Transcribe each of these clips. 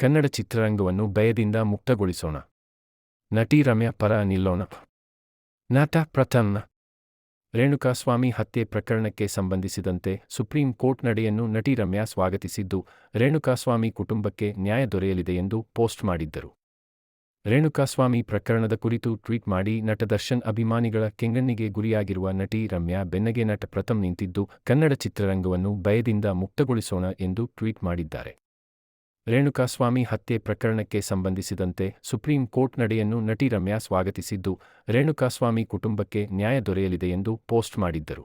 ಕನ್ನಡ ಚಿತ್ರರಂಗವನ್ನು ಭಯದಿಂದ ಮುಕ್ತಗೊಳಿಸೋಣ. ನಟಿ ರಮ್ಯಾ ಪರ ನಿಲ್ಲೋಣ. ನಟ ಪ್ರಥಮ್. ರೇಣುಕಾಸ್ವಾಮಿ ಹತ್ಯೆ ಪ್ರಕರಣಕ್ಕೆ ಸಂಬಂಧಿಸಿದಂತೆ ಸುಪ್ರೀಂ ಕೋರ್ಟ್ ನಡೆಯನ್ನು ನಟಿ ರಮ್ಯಾ ಸ್ವಾಗತಿಸಿದ್ದು, ರೇಣುಕಾಸ್ವಾಮಿ ಕುಟುಂಬಕ್ಕೆ ನ್ಯಾಯ ದೊರೆಯಲಿದೆ ಎಂದು ಪೋಸ್ಟ್ ಮಾಡಿದ್ದರು. ರೇಣುಕಾಸ್ವಾಮಿ ಪ್ರಕರಣದ ಕುರಿತು ಟ್ವೀಟ್ ಮಾಡಿ, ನಟ ದರ್ಶನ್ ಅಭಿಮಾನಿಗಳ ಕೆಂಗಣ್ಣಿಗೆ ಗುರಿಯಾಗಿರುವ ನಟಿ ರಮ್ಯಾ ಬೆನ್ನಗೆ ನಟ ಪ್ರಥಮ್ ನಿಂತಿದ್ದು, ಕನ್ನಡ ಚಿತ್ರರಂಗವನ್ನು ಭಯದಿಂದ ಮುಕ್ತಗೊಳಿಸೋಣ ಎಂದು ಟ್ವೀಟ್ ಮಾಡಿದ್ದಾರೆ. ರೇಣುಕಾಸ್ವಾಮಿ ಹತ್ಯೆ ಪ್ರಕರಣಕ್ಕೆ ಸಂಬಂಧಿಸಿದಂತೆ ಸುಪ್ರೀಂ ಕೋರ್ಟ್ ನಡೆಯನ್ನು ನಟಿ ರಮ್ಯಾ ಸ್ವಾಗತಿಸಿದ್ದು, ರೇಣುಕಾಸ್ವಾಮಿ ಕುಟುಂಬಕ್ಕೆ ನ್ಯಾಯ ದೊರೆಯಲಿದೆ ಎಂದು ಪೋಸ್ಟ್ ಮಾಡಿದ್ದರು.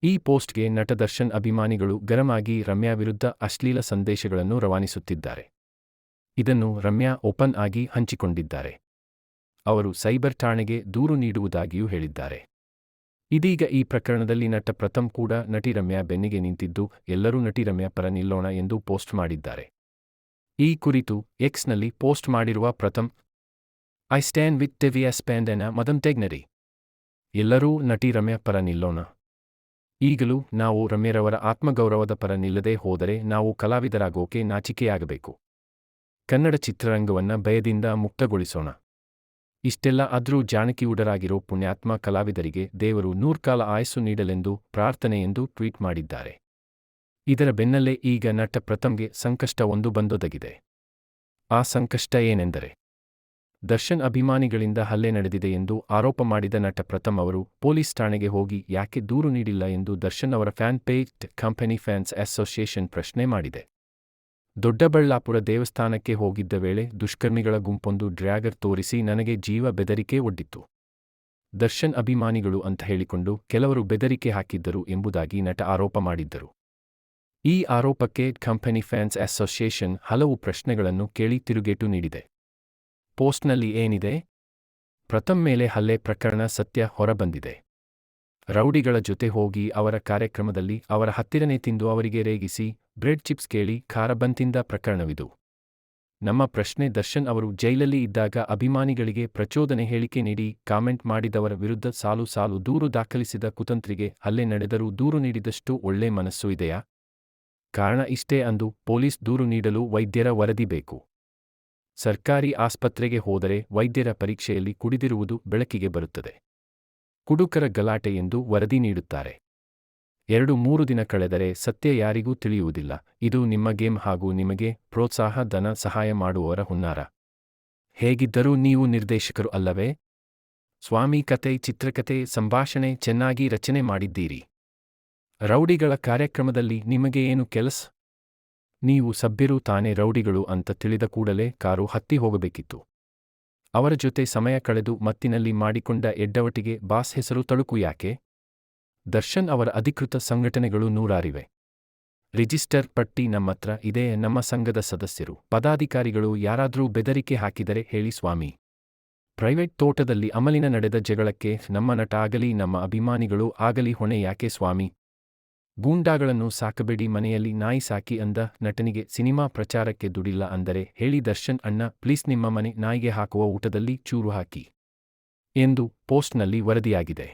ಈ ಪೋಸ್ಟ್ಗೆ ನಟ ದರ್ಶನ್ ಅಭಿಮಾನಿಗಳು ಗರಂ ಆಗಿ ರಮ್ಯಾ ವಿರುದ್ಧ ಅಶ್ಲೀಲ ಸಂದೇಶಗಳನ್ನು ರವಾನಿಸುತ್ತಿದ್ದಾರೆ. ಇದನ್ನು ರಮ್ಯಾ ಓಪನ್ ಆಗಿ ಹಂಚಿಕೊಂಡಿದ್ದಾರೆ. ಅವರು ಸೈಬರ್ ಠಾಣೆಗೆ ದೂರು ನೀಡುವುದಾಗಿಯೂ ಹೇಳಿದ್ದಾರೆ. ಇದೀಗ ಈ ಪ್ರಕರಣದಲ್ಲಿ ನಟ ಪ್ರಥಮ್ ಕೂಡ ನಟಿ ರಮ್ಯಾ ಬೆನ್ನಿಗೆ ನಿಂತಿದ್ದು, ಎಲ್ಲರೂ ನಟಿ ರಮ್ಯಾ ಪರ ನಿಲ್ಲೋಣ ಎಂದು ಪೋಸ್ಟ್ ಮಾಡಿದ್ದಾರೆ. ಈ ಕುರಿತು ಎಕ್ಸ್ನಲ್ಲಿ ಪೋಸ್ಟ್ ಮಾಡಿರುವ ಪ್ರಥಮ್, ಐ ಸ್ಟ್ಯಾಂಡ್ ವಿತ್ ದಿವ್ಯಾ ಸ್ಪಂದನ ಮದನ್ ಟೆಗ್ನರಿ. ಎಲ್ಲರೂ ನಟಿ ರಮ್ಯಾ ಪರ ನಿಲ್ಲೋಣ. ಈಗಲೂ ನಾವು ರಮ್ಯಾರವರ ಆತ್ಮಗೌರವದ ಪರ ನಿಲ್ಲದೆ ಹೋದರೆ ನಾವು ಕಲಾವಿದರಾಗೋಕೆ ನಾಚಿಕೆಯಾಗಬೇಕು. ಕನ್ನಡ ಚಿತ್ರರಂಗವನ್ನ ಭಯದಿಂದ ಮುಕ್ತಗೊಳಿಸೋಣ. ಇಷ್ಟೆಲ್ಲ ಆದ್ರೂ ಜಾನಕಿಯುಡರಾಗಿರೋ ಪುಣ್ಯಾತ್ಮ ಕಲಾವಿದರಿಗೆ ದೇವರು ನೂರ್ಕಾಲ ಆಯಸ್ಸು ನೀಡಲೆಂದು ಪ್ರಾರ್ಥನೆ ಎಂದು ಟ್ವೀಟ್ ಮಾಡಿದ್ದಾರೆ. ಇದರ ಬೆನ್ನಲ್ಲೇ ಈಗ ನಟ ಪ್ರಥಮ್ಗೆ ಸಂಕಷ್ಟವೊಂದು ಬಂದೊದಗಿದೆ. ಆ ಸಂಕಷ್ಟ ಏನೆಂದರೆ, ದರ್ಶನ್ ಅಭಿಮಾನಿಗಳಿಂದ ಹಲ್ಲೆ ನಡೆದಿದೆ ಎಂದು ಆರೋಪ ಮಾಡಿದ ನಟ ಪ್ರಥಮ್ ಅವರು ಪೊಲೀಸ್ ಠಾಣೆಗೆ ಹೋಗಿ ಯಾಕೆ ದೂರು ನೀಡಿಲ್ಲ ಎಂದು ದರ್ಶನ್ ಅವರ fan page company fans association ಪ್ರಶ್ನೆ ಮಾಡಿದೆ. ದೊಡ್ಡಬಳ್ಳಾಪುರ ದೇವಸ್ಥಾನಕ್ಕೆ ಹೋಗಿದ್ದ ವೇಳೆ ದುಷ್ಕರ್ಮಿಗಳ ಗುಂಪೊಂದು ಡ್ರ್ಯಾಗರ್ ತೋರಿಸಿ ನನಗೆ ಜೀವ ಬೆದರಿಕೆ ಒಡ್ಡಿತ್ತು. ದರ್ಶನ್ ಅಭಿಮಾನಿಗಳು ಅಂತ ಹೇಳಿಕೊಂಡು ಕೆಲವರು ಬೆದರಿಕೆ ಹಾಕಿದ್ದರು ಎಂಬುದಾಗಿ ನಟ ಆರೋಪ ಮಾಡಿದ್ದರು. ಈ ಆರೋಪಕ್ಕೆ ಕಂಪನಿ ಫ್ಯಾನ್ಸ್ ಅಸೋಸಿಯೇಷನ್ ಹಲವು ಪ್ರಶ್ನೆಗಳನ್ನು ಕೇಳಿ ತಿರುಗೇಟು ನೀಡಿದೆ. ಪೋಸ್ಟ್ನಲ್ಲಿ ಏನಿದೆ? ಪ್ರಥಮ್ ಮೇಲೆ ಹಲ್ಲೆ ಪ್ರಕರಣ ಸತ್ಯ ಹೊರಬಂದಿದೆ. ರೌಡಿಗಳ ಜೊತೆ ಹೋಗಿ ಅವರ ಕಾರ್ಯಕ್ರಮದಲ್ಲಿ ಅವರ ಹತ್ತಿರನೇ ತಿಂದು ಅವರಿಗೆ ರೇಗಿಸಿ ಬ್ರೆಡ್ ಚಿಪ್ಸ್ ಕೇಳಿ ಖಾರ ಬಂತಿಂದ ಪ್ರಕರಣವಿದು. ನಮ್ಮ ಪ್ರಶ್ನೆ, ದರ್ಶನ್ ಅವರು ಜೈಲಲ್ಲಿ ಇದ್ದಾಗ ಅಭಿಮಾನಿಗಳಿಗೆ ಪ್ರಚೋದನೆ ಹೇಳಿಕೆ ನೀಡಿ ಕಾಮೆಂಟ್ ಮಾಡಿದವರ ವಿರುದ್ಧ ಸಾಲು ಸಾಲು ದೂರು ದಾಖಲಿಸಿದ ಕುತಂತ್ರಿಗೆ ಹಲ್ಲೆ ನಡೆದರೂ ದೂರು ನೀಡಿದಷ್ಟು ಒಳ್ಳೆ ಮನಸ್ಸು ಇದೆಯಾ? ಕಾರಣ ಇಷ್ಟೇ ಅಂದು ಪೊಲೀಸ್ ದೂರು ನೀಡಲು ವೈದ್ಯರ ವರದಿ ಬೇಕು. ಸರ್ಕಾರಿ ಆಸ್ಪತ್ರೆಗೆ ಹೋದರೆ ವೈದ್ಯರ ಪರೀಕ್ಷೆಯಲ್ಲಿ ಕುಡಿದಿರುವುದು ಬೆಳಕಿಗೆ ಬರುತ್ತದೆ. ಕುಡುಕರ ಗಲಾಟೆ ಎಂದು ವರದಿ ನೀಡುತ್ತಾರೆ. 2-3 ದಿನ ಕಳೆದರೆ ಸತ್ಯ ಯಾರಿಗೂ ತಿಳಿಯುವುದಿಲ್ಲ. ಇದು ನಿಮ್ಮ ಗೇಮ್ ಹಾಗೂ ನಿಮಗೆ ಪ್ರೋತ್ಸಾಹ ಧನ ಸಹಾಯ ಮಾಡುವವರ ಹುನ್ನಾರ. ಹೇಗಿದ್ದರೂ ನೀವು ನಿರ್ದೇಶಕರು ಅಲ್ಲವೇ? ಸ್ವಾಮಿ ಕತೆ, ಚಿತ್ರಕತೆ, ಸಂಭಾಷಣೆ ಚೆನ್ನಾಗಿ ರಚನೆ ಮಾಡಿದ್ದೀರಿ. ರೌಡಿಗಳ ಕಾರ್ಯಕ್ರಮದಲ್ಲಿ ನಿಮಗೆ ಏನು ಕೆಲಸ? ನೀವು ಸಭ್ಯರು ತಾನೇ ರೌಡಿಗಳು ಅಂತ ತಿಳಿದ ಕೂಡಲೇ ಕಾರು ಹತ್ತಿ ಹೋಗಬೇಕಿತ್ತು. ಅವರ ಜೊತೆ ಸಮಯ ಕಳೆದು ಮತ್ತಿನಲ್ಲಿ ಮಾಡಿಕೊಂಡ ಎಡ್ಡವಟಿಗೆ ಬಾಸ್ ಹೆಸರು ತಳುಕು ಯಾಕೆ? ದರ್ಶನ್ ಅವರ ಅಧಿಕೃತ ಸಂಘಟನೆಗಳು ನೂರಾರಿವೆ. ರಿಜಿಸ್ಟರ್ ಪಟ್ಟಿ ನಮ್ಮತ್ರ ಇದೆ. ನಮ್ಮ ಸಂಘದ ಸದಸ್ಯರು, ಪದಾಧಿಕಾರಿಗಳು ಯಾರಾದ್ರೂ ಬೆದರಿಕೆ ಹಾಕಿದರೆ ಹೇಳಿ ಸ್ವಾಮಿ. ಪ್ರೈವೇಟ್ ತೋಟದಲ್ಲಿ ಅಮಲಿನ ನಡೆದ ಜಗಳಕ್ಕೆ ನಮ್ಮ ನಟ ಆಗಲಿ ನಮ್ಮ ಅಭಿಮಾನಿಗಳು ಆಗಲಿ ಹೊಣೆ ಯಾಕೆ ಸ್ವಾಮಿ? ಗೂಂಡಾಗಳನ್ನು ಸಾಕಬೇಡಿ, ಮನೆಯಲ್ಲಿ ನಾಯಿ ಸಾಕಿ ಅಂದ ನಟನಿಗೆ ಸಿನಿಮಾ ಪ್ರಚಾರಕ್ಕೆ ದುಡಿಲ್ಲ ಅಂದರೆ ಹೇಳಿ ದರ್ಶನ್ ಅಣ್ಣ ಪ್ಲೀಸ್ ನಿಮ್ಮ ಮನೆ ನಾಯಿಗೆ ಹಾಕುವ ಊಟದಲ್ಲಿ ಚೂರು ಹಾಕಿ ಎಂದು ಪೋಸ್ಟ್ನಲ್ಲಿ ವರದಿಯಾಗಿದೆ.